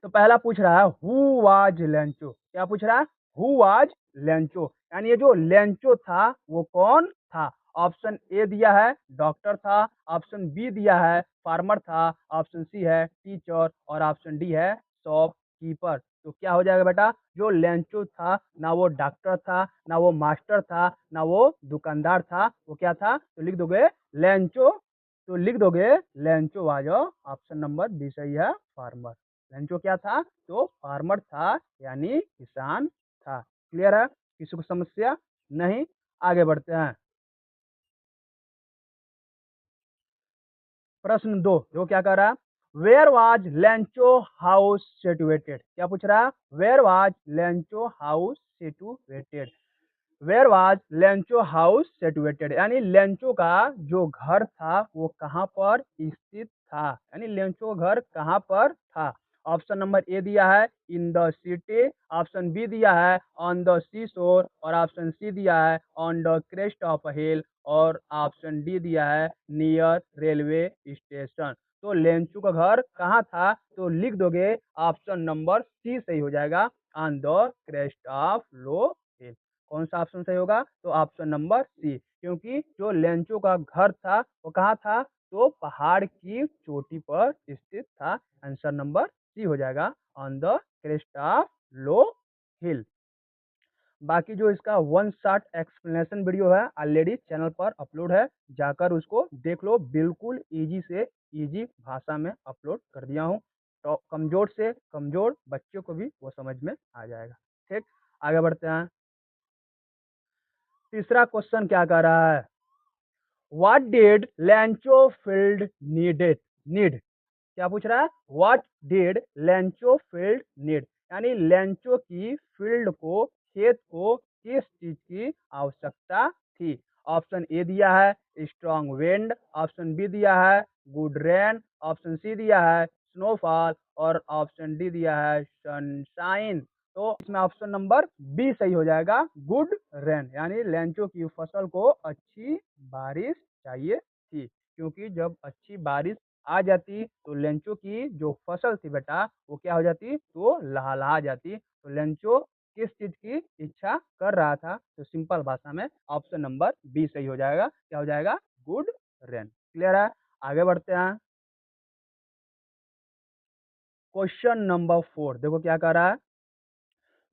तो पहला पूछ रहा है हु वाज लेंचो, क्या पूछ रहा है? हु वाज लेंचो, यानी ये जो लेंचो था वो कौन था? ऑप्शन ए दिया है डॉक्टर था, ऑप्शन बी दिया है फार्मर था, ऑप्शन सी है टीचर और ऑप्शन डी है शॉपकीपर। तो क्या हो जाएगा बेटा? जो लेंचो था ना वो डॉक्टर था, ना वो मास्टर था, ना वो दुकानदार था, वो क्या था? तो लिख दोगे लेंचो। तो लिख दोगे Lencho was option number B सही है फार्मर। लेंचो क्या था? तो फार्मर था यानी किसान था। क्लियर है? किसी को समस्या नहीं? आगे बढ़ते हैं। प्रश्न 2 जो क्या कह रहा है? Where was Lencho house situated, क्या पूछ रहा है? Where was Lencho house situated. Where was Lencho house situated, यानी लेंचो का जो घर था वो कहाँ पर स्थित था, यानी लेंचो का घर कहाँ पर था? ऑप्शन नंबर ए दिया है in the city, option B दिया है ऑन द सी शोर और ऑप्शन सी दिया है on the crest of a hill और ऑप्शन डी दिया है नियर रेलवे स्टेशन। तो लेंचू का घर कहाँ था? तो लिख दोगे ऑप्शन नंबर सी सही हो जाएगा, on the crest of low hill. कौन सा ऑप्शन सही होगा? तो ऑप्शन नंबर सी, क्योंकि जो लेंचो का घर था वो कहाँ था? तो पहाड़ की चोटी पर स्थित था। आंसर नंबर सी हो जाएगा, on the crest of low hill. बाकी जो इसका वन शॉट एक्सप्लेनेशन वीडियो है ऑलरेडी चैनल पर अपलोड है, जाकर उसको देख लो। बिल्कुल इजी से इजी भाषा में अपलोड कर दिया हूँ, तो कमजोर से कमजोर बच्चों को भी वो समझ में आ जाएगा। ठीक, आगे बढ़ते हैं। तीसरा क्वेश्चन क्या कह रहा है? What did Lencho field need, क्या पूछ रहा है? What did Lencho field need, यानी लेंचो की फील्ड को, खेत को किस चीज की आवश्यकता थी? ऑप्शन ए दिया है स्ट्रॉन्ग विंड, ऑप्शन बी दिया है गुड रेन, ऑप्शन सी दिया है स्नोफॉल और ऑप्शन डी दिया है सनशाइन। तो इसमें ऑप्शन नंबर बी सही हो जाएगा, गुड रेन, यानी लेंचो की फसल को अच्छी बारिश चाहिए थी, क्योंकि जब अच्छी बारिश आ जाती तो लेंचो की जो फसल थी बेटा वो क्या हो जाती? तो लहलहा जाती। तो लेंचो किस चीज की इच्छा कर रहा था? तो सिंपल भाषा में ऑप्शन नंबर बी सही हो जाएगा, क्या हो जाएगा? Good rain. क्लियर है? आगे बढ़ते हैं। क्वेश्चन नंबर 4 देखो क्या कह रहा है?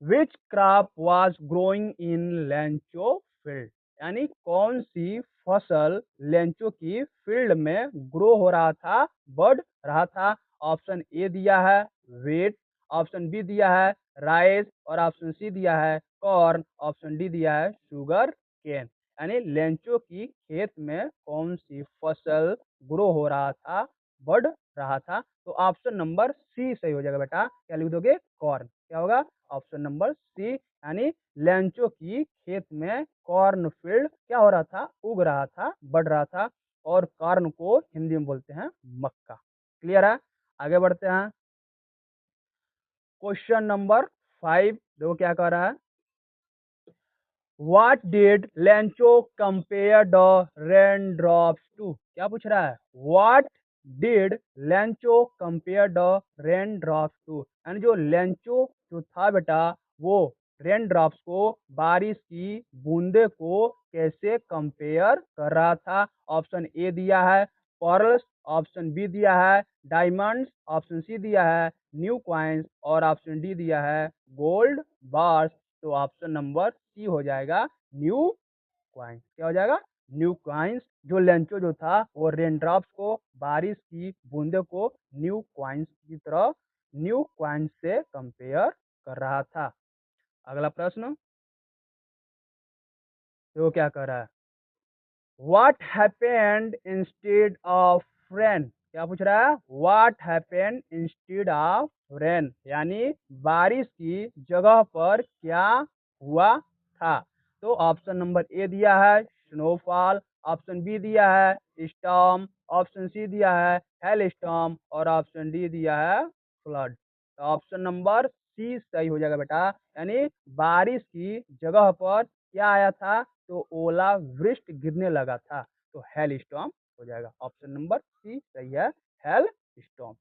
Which crop was growing in Lencho field, यानी कौन सी फसल लेंचो की फील्ड में ग्रो हो रहा था, बढ़ रहा था? ऑप्शन ए दिया है वेट, ऑप्शन बी दिया है राइस और ऑप्शन सी दिया है कॉर्न, ऑप्शन डी दिया है शुगर केन। यानी लेंचो की खेत में कौन सी फसल ग्रो हो रहा था, बढ़ रहा था? तो ऑप्शन नंबर सी सही हो जाएगा बेटा, क्या लिख दोगे? कॉर्न। क्या होगा? ऑप्शन नंबर सी, यानी लेंचो की खेत में कॉर्न फील्ड क्या हो रहा था? उग रहा था, बढ़ रहा था। और कॉर्न को हिंदी में बोलते हैं मक्का। क्लियर है? आगे बढ़ते हैं। क्वेश्चन नंबर 5 देखो क्या कह रहा है? What did Lencho compare the rain drops to, क्या पूछ रहा है? What did Lencho compare the rain drops to, यानी जो लेंचो जो था बेटा वो रेन ड्रॉप्स को, बारिश की बूंदे को कैसे कंपेयर कर रहा था? ऑप्शन ए दिया है पर्ल्स, ऑप्शन बी दिया है डायमंड्स, ऑप्शन सी दिया है न्यू कॉइन्स और ऑप्शन डी दिया है गोल्ड बार्स। तो ऑप्शन नंबर सी हो जाएगा न्यू कॉइन्स। क्या हो जाएगा? New coins. जो लेंचो जो था वो रेनड्रॉप्स को, बारिश की बूंदे को न्यू कॉइन्स की तरह, न्यू कॉइन्स से कंपेयर कर रहा था। अगला प्रश्न तो क्या कर रहा है? What happened instead of rain, क्या पूछ रहा है? What happened instead of rain, यानी बारिश की जगह पर क्या हुआ था? तो ऑप्शन नंबर ए दिया है स्नोफॉल, ऑप्शन बी दिया है स्टॉर्म, ऑप्शन सी दिया है हेल स्टॉर्म और ऑप्शन डी दिया है फ्लड। तो ऑप्शन नंबर सी सही हो जाएगा बेटा, यानी बारिश की जगह पर क्या आया था? तो ओला वृष्टि गिरने लगा था। तो हेल स्टॉर्म हो जाएगा, ऑप्शन नंबर सी सही है, हेल स्टॉर्म।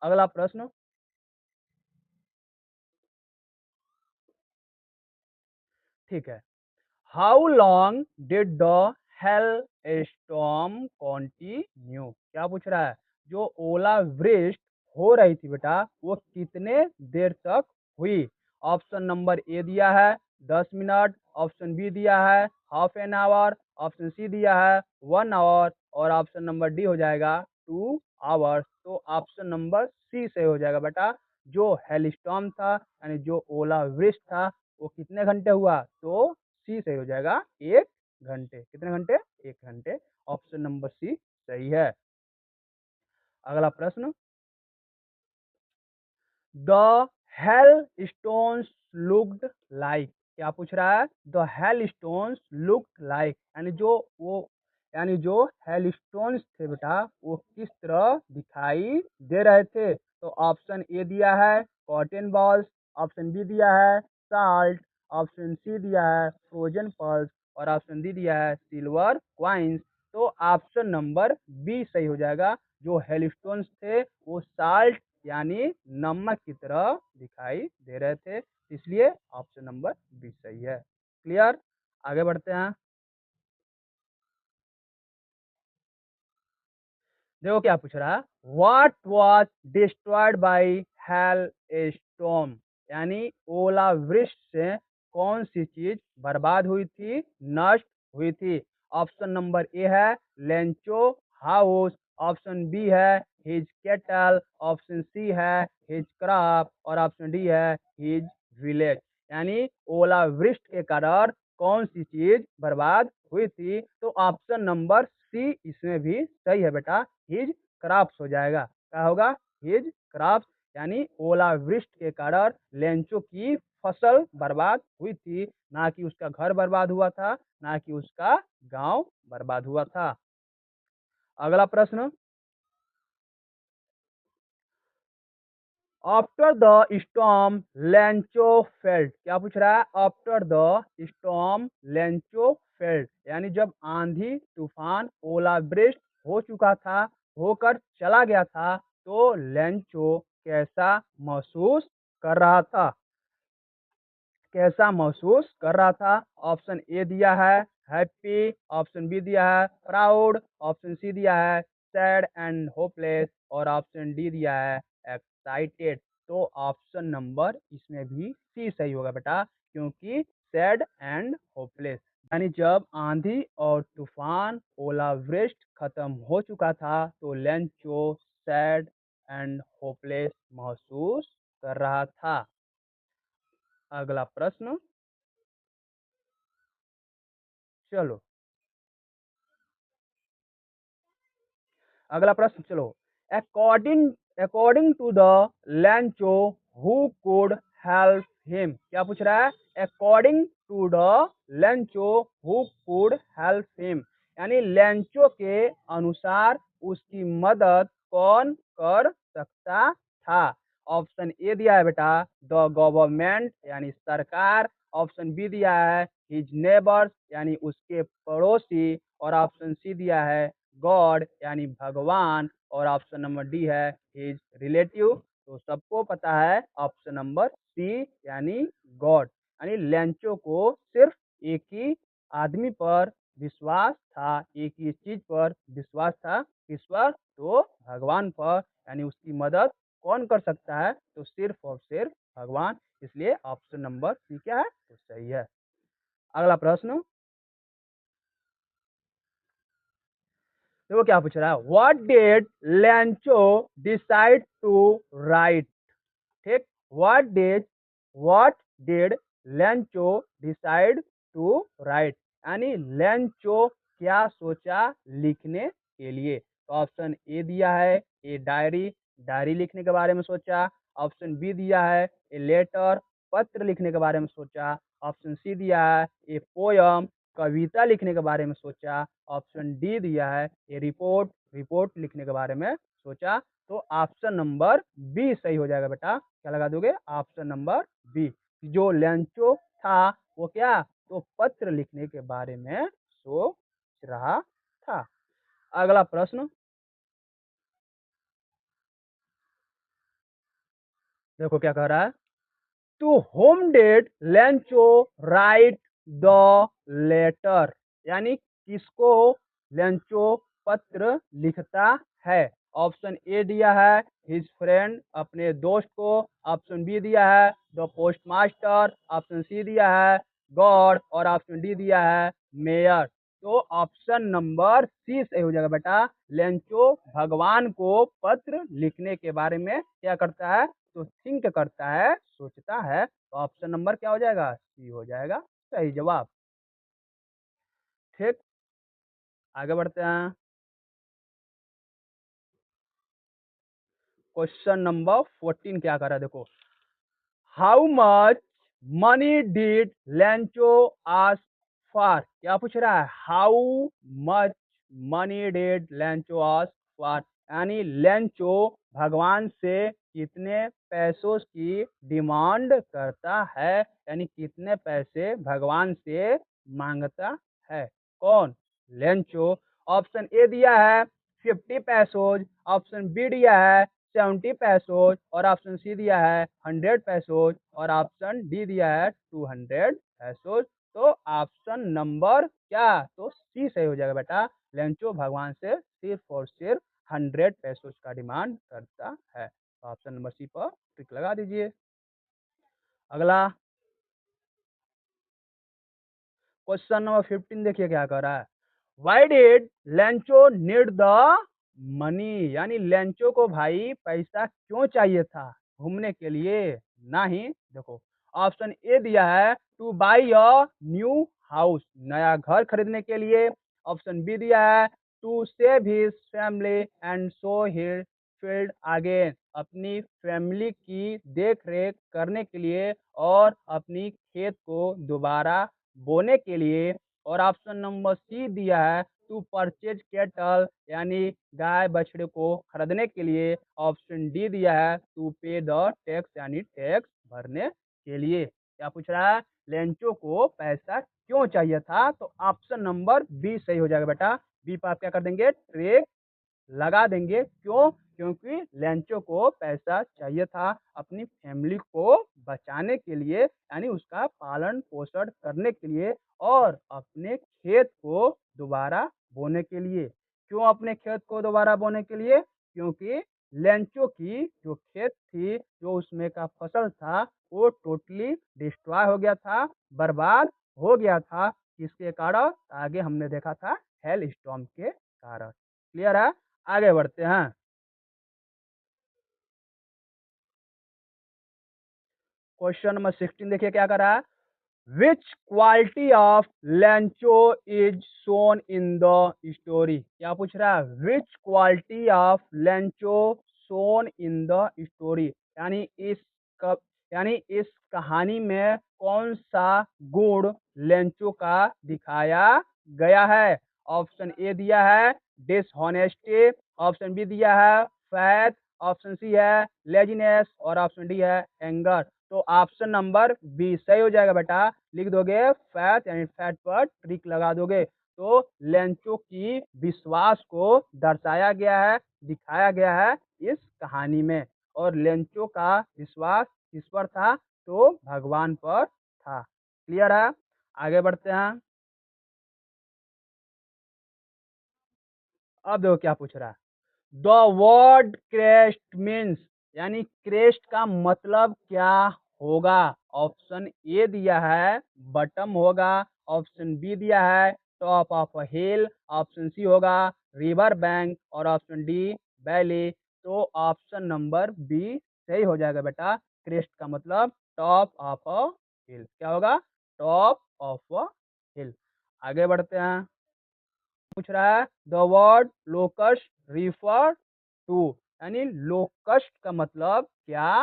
अगला प्रश्न ठीक है। How long did the hell storm continue? क्या पूछ रहा है? जो ओलावृष्टि हो रही थी बेटा, वो कितने देर तक हुई? ऑप्शन नंबर ए दिया है 10 मिनट, ऑप्शन बी दिया है half an hour, option C दिया है 1 आवर और ऑप्शन नंबर डी हो जाएगा 2 आवर्स। तो ऑप्शन नंबर सी सही हो जाएगा बेटा। जो हेलस्टॉर्म था यानी जो ओलावृष्टि था वो कितने घंटे हुआ? तो सी सही हो जाएगा 1 घंटे। कितने घंटे? 1 घंटे। ऑप्शन नंबर सी सही है। अगला प्रश्न, the hail stones looked like? क्या पूछ रहा है? The hail stones looked like यानी जो हेल स्टोन्स थे बेटा वो किस तरह दिखाई दे रहे थे? तो ऑप्शन ए दिया है कॉटन बॉल्स, ऑप्शन बी दिया है साल्ट, ऑप्शन सी दिया है फ्रोजन पल्स और ऑप्शन डी दिया है सिल्वर क्वाइंस। तो ऑप्शन नंबर बी सही हो जाएगा। जो हेलस्टोन्स थे वो साल्ट यानी नमक की तरह दिखाई दे रहे थे, इसलिए ऑप्शन नंबर बी सही है। क्लियर? आगे बढ़ते हैं। देखो क्या पूछ रहा है, what was destroyed by hello storm? यानी ओलावृष्टि से कौन सी चीज बर्बाद हुई थी, नष्ट हुई थी? ऑप्शन नंबर ए है लेंचो हाउस, ऑप्शन बी है हिज केटल, ऑप्शन सी है हिज क्रॉप और ऑप्शन डी है हिज विलेज। यानी ओलावृष्टि के कारण कौन सी चीज बर्बाद हुई थी? तो ऑप्शन नंबर सी इसमें भी सही है बेटा, हिज क्रॉप्स हो जाएगा। क्या होगा? His crops. यानी ओलावृष्टि के कारण लेंचो की फसल बर्बाद हुई थी, ना कि उसका घर बर्बाद हुआ था, ना कि उसका गांव बर्बाद हुआ था। अगला प्रश्न, after the storm Lencho felt? क्या पूछ रहा है? After the storm Lencho felt यानी जब आंधी तूफान ओलावृष्टि हो चुका था, होकर चला गया था, तो लेंचो कैसा महसूस कर रहा था? कैसा महसूस कर रहा था? ऑप्शन ए दिया है हैप्पी, ऑप्शन बी दिया है प्राउड, ऑप्शन सी दिया है सैड एंड होपलेस और ऑप्शन डी दिया है एक्साइटेड। तो ऑप्शन नंबर इसमें भी सी सही होगा बेटा, क्योंकि सैड एंड होपलेस यानी जब आंधी और तूफान ओलावृष्टि खत्म हो चुका था तो लेंचो सैड एंड होपलेस महसूस कर रहा था। अगला प्रश्न, चलो अगला प्रश्न चलो। According according to the Lencho who could help him? क्या पूछ रहा है? According to the Lencho who could help him यानी लेंचो के अनुसार उसकी मदद कौन कर सकता था? ऑप्शन ए दिया है बेटा द गवर्नमेंट यानी सरकार, ऑप्शन बी दिया है हिज नेबर्स यानी उसके पड़ोसी और ऑप्शन सी दिया है गॉड यानी भगवान और ऑप्शन नंबर डी है हिज रिलेटिव। तो सबको पता है ऑप्शन नंबर सी यानी गॉड। यानी लेंचो को सिर्फ एक ही आदमी पर विश्वास था, एक ही चीज पर विश्वास था, किस पर? तो भगवान पर। यानी उसकी मदद कौन कर सकता है? तो सिर्फ और सिर्फ भगवान। इसलिए ऑप्शन नंबर सी क्या है? तो सही है। अगला प्रश्न, देखो क्या पूछ रहा है, what did Lencho decide to write? ठीक, what did Lencho decide to write यानी लेंचो क्या सोचा लिखने के लिए? तो ऑप्शन ए दिया है ए डायरी, डायरी लिखने के बारे में सोचा, ऑप्शन बी दिया है ए लेटर, पत्र लिखने के बारे में सोचा, ऑप्शन सी दिया है ए पोयम, कविता लिखने के बारे में सोचा, ऑप्शन डी दिया है ए रिपोर्ट, रिपोर्ट लिखने के बारे में सोचा। तो ऑप्शन नंबर बी सही हो जाएगा बेटा। क्या लगा दोगे? Option number B. जो लेंचो था वो क्या? तो पत्र लिखने के बारे में सोच रहा था। अगला प्रश्न, देखो क्या कह रहा है, to whom did Lencho write the letter, यानी किसको लेंचो पत्र लिखता है। ऑप्शन ए दिया है हिज फ्रेंड, अपने दोस्त को। ऑप्शन बी दिया है the post master. Option C दिया है गॉड और ऑप्शन डी दिया है मेयर। तो ऑप्शन नंबर सी सही हो जाएगा बेटा। लेंचो भगवान को पत्र लिखने के बारे में क्या करता है, तो थिंक करता है, सोचता है। तो ऑप्शन नंबर क्या हो जाएगा, सी हो जाएगा सही जवाब। ठीक, आगे बढ़ते हैं। क्वेश्चन नंबर 14 क्या कर रहा है देखो। How much money did Lencho ask for, क्या पूछ रहा है, how much money did Lencho ask for, यानी लेंचो भगवान से कितने पैसों की डिमांड करता है, यानी कितने पैसे भगवान से मांगता है। कौन, लेंचो। ऑप्शन ए दिया है 50 पैसोज, ऑप्शन बी दिया है 70 पैसोज और ऑप्शन सी दिया है 100 पैसोज और ऑप्शन डी दिया है 200 पैसोज। तो ऑप्शन नंबर क्या, तो सी सही हो जाएगा बेटा। लेंचो भगवान से सिर्फ और सिर्फ 100 पैसोज का डिमांड करता है। तो ऑप्शन नंबर सी पर टिक लगा दीजिए। अगला क्वेश्चन नंबर 15 देखिए क्या कर रहा है। Why did Lencho need the money, यानी लेंचो को भाई पैसा क्यों चाहिए था घूमने के लिए। नहीं, देखो ऑप्शन ए दिया है to buy a new house, नया घर खरीदने के लिए। ऑप्शन बी दिया है to save his family and sow his field again, अपनी फैमिली की देख रेख करने के लिए और अपनी खेत को दोबारा बोने के लिए। और ऑप्शन नंबर सी दिया है टू परचेज कैटल, यानी गाय बछड़े को खरीदने के लिए। ऑप्शन डी दिया है टू पे द टैक्स, यानी टैक्स भरने के लिए। क्या पूछ रहा है, लेंचो को पैसा क्यों चाहिए था, तो ऑप्शन नंबर बी सही हो जाएगा बेटा। बी पर आप क्या कर देंगे, ट्रेक लगा देंगे। क्यों, क्योंकि लेंचो को पैसा चाहिए था अपनी फैमिली को बचाने के लिए, यानी उसका पालन पोषण करने के लिए और अपने खेत को दोबारा बोने के लिए। क्यों अपने खेत को दोबारा बोने के लिए, क्योंकि लेंचो की जो खेत थी, जो उसमें का फसल था, वो टोटली डिस्ट्रॉय हो गया था, बर्बाद हो गया था। किसके कारण, आगे हमने देखा था हेल स्टॉर्म के कारण। क्लियर है, आगे बढ़ते हैं। क्वेश्चन नंबर 16 देखिए क्या कर रहा है। विच quality of Lencho is shown in the story, क्या पूछ रहा है, विच quality of Lencho shown in the story, यानी यानी इस कहानी में कौन सा गुण लेंचो का दिखाया गया है। ऑप्शन ए दिया है डिसऑनेस्टी, ऑप्शन बी दिया है फैथ, ऑप्शन सी है लेजीनेस और ऑप्शन डी है एंगर। तो ऑप्शन नंबर बी सही हो जाएगा बेटा। लिख दोगे फैट, यानी फैट पर ट्रिक लगा दोगे। तो लेंचो की विश्वास को दर्शाया गया है, दिखाया गया है इस कहानी में। और लेंचो का विश्वास किस पर था, तो भगवान पर था। क्लियर है, आगे बढ़ते हैं। अब देखो क्या पूछ रहा है। द वर्ड क्रेस्ट मीन्स, यानी क्रेस्ट का मतलब क्या होगा। ऑप्शन ए दिया है बटम होगा, ऑप्शन बी दिया है top of a hill, option C होगा रिवर बैंक और ऑप्शन डी वैली। तो ऑप्शन नंबर बी सही हो जाएगा बेटा। क्रेस्ट का मतलब टॉप ऑफ अ हिल, क्या होगा, टॉप ऑफ अ हिल। आगे बढ़ते हैं। पूछ रहा है the word locust refer to, यानी लोकस्ट का मतलब क्या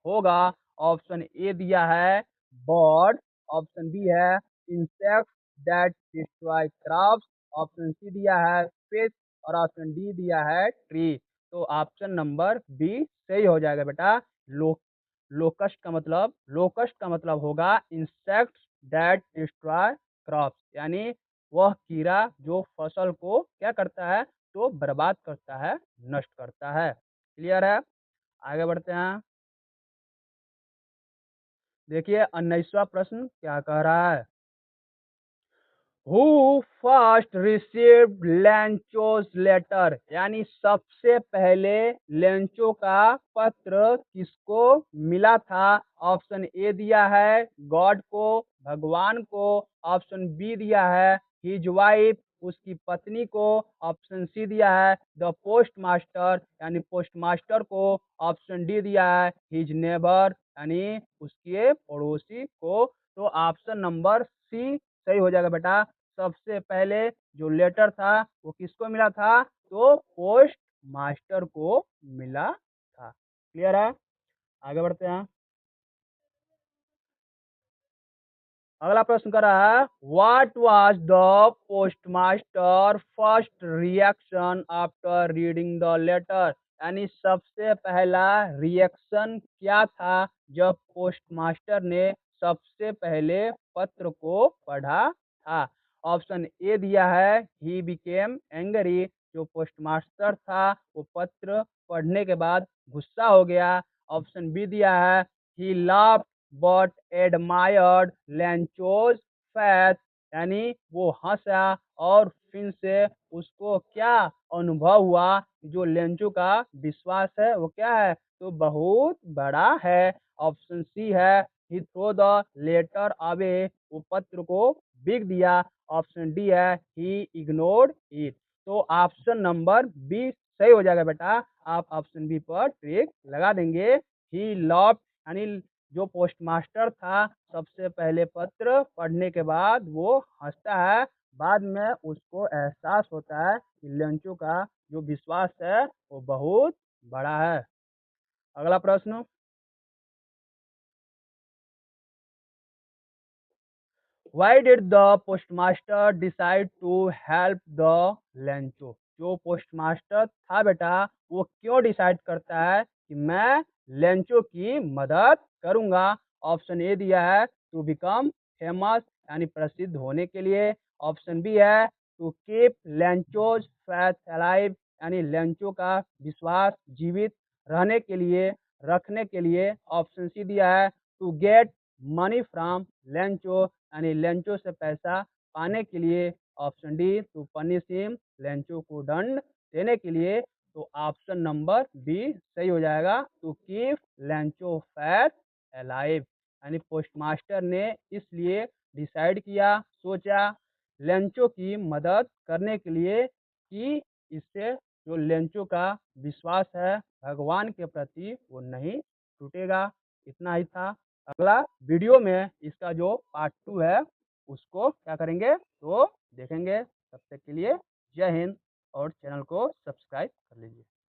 होगा। ऑप्शन ए दिया है बर्ड, ऑप्शन बी है insect that destroy crops, option C दिया है फिश और ऑप्शन डी दिया है ट्री। तो ऑप्शन नंबर बी सही हो जाएगा बेटा। लो लोकस्ट का मतलब होगा इंसेक्ट्स दैट डिस्ट्रॉय क्रॉप्स, यानी वह कीड़ा जो फसल को क्या करता है, तो बर्बाद करता है, नष्ट करता है। क्लियर है, आगे बढ़ते हैं। देखिए 19वां प्रश्न क्या कह रहा है। हु फर्स्ट रिसीव्ड लेंचोस लेटर, यानी सबसे पहले लेंचो का पत्र किसको मिला था? ऑप्शन ए दिया है गॉड को, भगवान को। ऑप्शन बी दिया है हिज वाइफ, उसकी पत्नी को। ऑप्शन सी दिया है द पोस्ट मास्टर, यानी पोस्ट मास्टर को। ऑप्शन डी दिया है हिज नेबर, यानी उसके पड़ोसी को। तो ऑप्शन नंबर सी सही हो जाएगा बेटा। सबसे पहले जो लेटर था वो किसको मिला था? तो पोस्ट मास्टर को मिला था। क्लियर है? आगे बढ़ते हैं। अगला प्रश्न कर रहा है what was the postmaster first reaction after reading the letter, यानी सबसे पहला रिएक्शन क्या था जब पोस्टमास्टर ने सबसे पहले पत्र को पढ़ा था? ऑप्शन ए दिया है ही बिकेम एंग्री, जो पोस्टमास्टर था वो पत्र पढ़ने के बाद गुस्सा हो गया। ऑप्शन बी दिया है ही laughed but admired Lencho's faith, यानी वो हंसा और फिर से उसको क्या अनुभव हुआ? जो लेंचो का विश्वास है वो क्या है? तो बहुत बड़ा है। ऑप्शन सी है ही थ्रो द लेटर अवे, वो पत्र को बिक दिया। ऑप्शन डी है ही इग्नोर्ड इट। तो ऑप्शन नंबर बी सही हो जाएगा बेटा। आप ऑप्शन बी पर टिक लगा देंगे। ही लव, यानी जो पोस्टमास्टर था सबसे पहले पत्र पढ़ने के बाद वो हंसता है। बाद में उसको एहसास होता है कि लेंचो का जो विश्वास है वो बहुत बड़ा है। अगला प्रश्न। Why did the postmaster decide to help the Lencho, जो पोस्टमास्टर था बेटा वो क्यों डिसाइड करता है कि मैं लेंचो की मदद करूंगा? ऑप्शन ए दिया है टू बिकम फेमस, यानी प्रसिद्ध होने के लिए। ऑप्शन बी है to keep Lencho's faith alive, यानी लेंचो का विश्वास जीवित रहने के लिए, रखने के लिए। ऑप्शन सी दिया है to get money from Lencho, यानी लेंचो से पैसा पाने के लिए। Option D to punish him, Lencho को दंड देने के लिए। तो ऑप्शन नंबर बी सही हो जाएगा to keep Lencho faith alive, यानी पोस्टमास्टर ने इसलिए डिसाइड किया, सोचा लेंचो की मदद करने के लिए कि इससे जो लेंचो का विश्वास है भगवान के प्रति वो नहीं टूटेगा। इतना ही था। अगला वीडियो में इसका जो पार्ट 2 है उसको क्या करेंगे तो देखेंगे। तब तक के लिए जय हिंद और चैनल को सब्सक्राइब कर लीजिए।